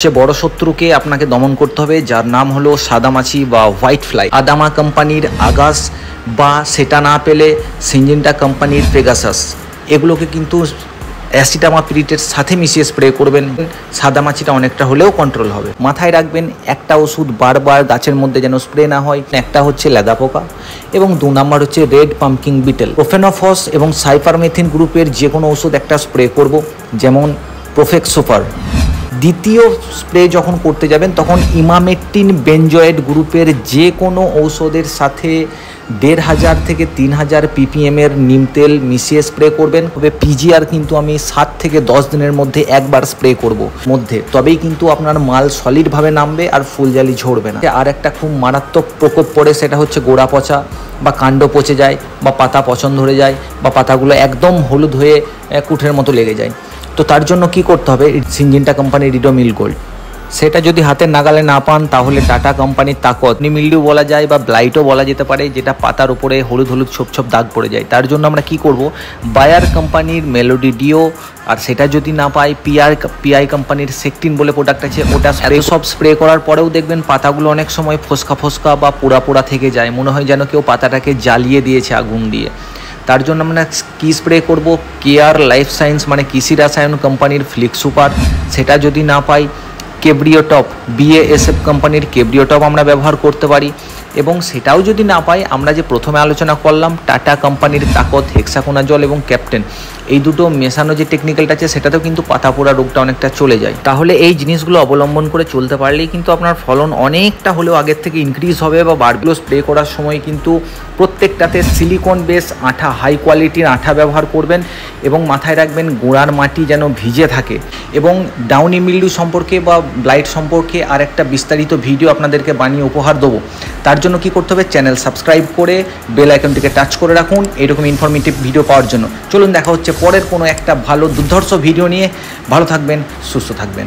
সবচেয়ে বড় শত্রুকে আপনাকে দমন করতে হবে, যার নাম হলো সাদামাছি বা হোয়াইট ফ্লাই। আদামা কোম্পানির আগাস বা সেটা না পেলে সিনজেন্টা কোম্পানির পেগাসাস, এগুলোকে কিন্তু অ্যাসিটামাপিরিটের সাথে মিশিয়ে স্প্রে করবেন। সাদামাছিটা অনেকটা হলেও কন্ট্রোল হবে। মাথায় রাখবেন একটা ওষুধ বারবার গাছের মধ্যে যেন স্প্রে না হয়। একটা হচ্ছে লেদা পোকা এবং 2 নাম্বার হচ্ছে রেড পাম্পকিন বিটেল। প্রোফেনোফস এবং সাইপারমেথিন গ্রুপের যে কোনো ওষুধ একটা স্প্রে করব, যেমন প্রোফেক্স সুপার। দ্বিতীয় স্প্রে যখন করতে যাবেন তখন ইমামেকটিন বেনজয়েড গ্রুপের যে কোনো ঔষধের সাথে 1500 থেকে 3000 ppm নিম তেল মিশিয়ে স্প্রে করবেন। তবে পিজিআর কিন্তু আমি 7 থেকে 10 দিনের মধ্যে একবার স্প্রে করব তবেই কিন্তু আপনার মাল সলিডভাবে নামবে আর ফুলজালি ঝরবে না। আর একটা খুব মারাত্মক প্রকোপ পড়ে, সেটা হচ্ছে গোড়া পচা বা কাণ্ড পচে যায় বা পাতা পচন ধরে যায় বা পাতাগুলো একদম হলুদ হয়ে কুঠের মতো লেগে যায়। তো তার জন্য কি করতে হবে, সিনজেন্টা কোম্পানির রিডোমিল গোল্ড, সেটা যদি হাতের নাগালে না পান তাহলে টাটা কোম্পানির তাকত মিল্ডিউ বলা যায় বা ব্লাইটও বলা যেতে পারে, যেটা পাতার উপরে হলুদ হলুদ ছোপ ছোপ দাগ পড়ে যায়। তার জন্য আমরা কি করব, বায়ার কোম্পানির মেলোডি ডিও, আর সেটা যদি না পাই পিআই কোম্পানির সেকটিন বলে প্রোডাক্ট আছে, ওটা সব স্প্রে করার পরেও দেখবেন পাতাগুলো অনেক সময় ফোসকা ফোসকা বা পোড়া পোড়া থেকে যায়, মনে হয় যেন কেউ পাতাটাকে জ্বালিয়ে দিয়েছে আগুন দিয়ে। তার জন্য আমরা কি স্প্রে করব, কেয়ার লাইফ সায়েন্স মানে কৃষি রাসায়ন কোম্পানির ফ্লিক্স সুপার, সেটা যদি না পাই কেব্রিওটপ BASF কোম্পানির কেব্রিওটপ আমরা ব্যবহার করতে পারি। এবং সেটাও যদি না পাই, আমরা যে প্রথমে আলোচনা করলাম টাটা কোম্পানির তাকত, হেক্সাকোনাজল এবং ক্যাপ্টেন, এই দুটো মেশানো যে টেকনিক্যালটা আছে সেটাতেও কিন্তু পাতা পোড়া রোগটা অনেকটা চলে যায়। তাহলে এই জিনিসগুলো অবলম্বন করে চলতে পারলেই কিন্তু আপনার ফলন অনেকটা হলেও আগের থেকে ইনক্রিজ হবে বা বাড়বেও। স্প্রে করার সময় কিন্তু প্রত্যেকটাতে সিলিকন বেস আঠা, হাই কোয়ালিটির আঠা ব্যবহার করবেন এবং মাথায় রাখবেন গোড়ার মাটি যেন ভিজে থাকে। এবং ডাউনি মিল্ডিউ সম্পর্কে বা ব্লাইট সম্পর্কে আর একটা বিস্তারিত ভিডিও আপনাদেরকে বানিয়ে উপহার দেবো। তার জন্য কি করতে হবে, চ্যানেল সাবস্ক্রাইব করে বেল আইকনটিকে টাচ করে রাখুন এরকম ইনফরমেটিভ ভিডিও পাওয়ার জন্য। চলুন দেখা হচ্ছে পরের কোনো একটা ভালো দুর্ধর্ষ ভিডিও নিয়ে। ভালো থাকবেন, সুস্থ থাকবেন।